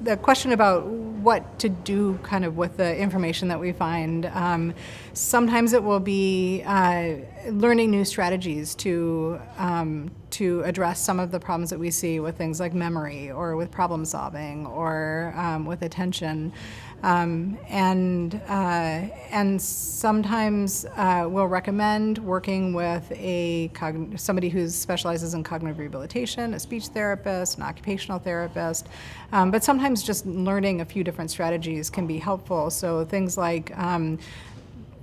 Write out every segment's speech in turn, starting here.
the question about what to do kind of with the information that we find, sometimes it will be learning new strategies to address some of the problems that we see with things like memory or with problem solving or with attention. And sometimes we'll recommend working with somebody who specializes in cognitive rehabilitation, a speech therapist, an occupational therapist. But sometimes just learning a few different strategies can be helpful. So things like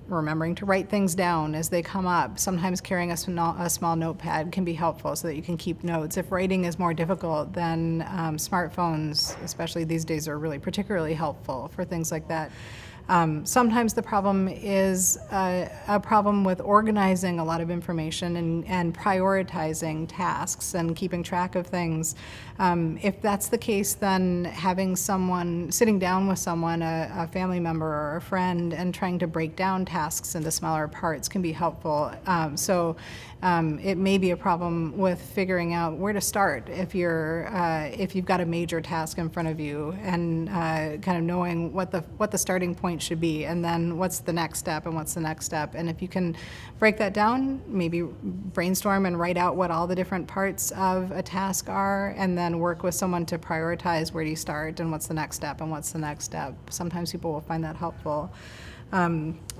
remembering to write things down as they come up. Sometimes carrying a small notepad can be helpful so that you can keep notes. If writing is more difficult, then smartphones, especially these days, are really particularly helpful for things like that. Sometimes the problem is a problem with organizing a lot of information and prioritizing tasks and keeping track of things. If that's the case, then sitting down with someone, a family member or a friend, and trying to break down tasks into smaller parts can be helpful. It may be a problem with figuring out where to start if you've got a major task in front of you, and kind of knowing what the starting point should be, and then what's the next step and what's the next step. And if you can break that down, maybe brainstorm and write out what all the different parts of a task are, and then work with someone to prioritize where do you start and what's the next step and what's the next step. Sometimes people will find that helpful.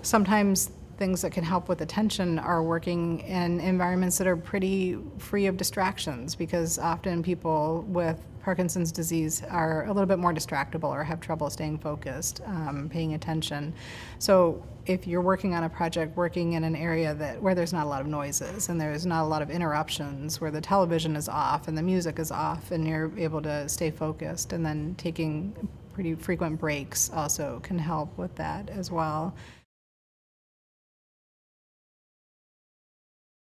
Sometimes things that can help with attention are working in environments that are pretty free of distractions, because often people with Parkinson's disease are a little bit more distractible or have trouble staying focused, paying attention. So if you're working on a project, working in an area where there's not a lot of noises and there's not a lot of interruptions, where the television is off and the music is off, and you're able to stay focused, and then taking pretty frequent breaks also can help with that as well.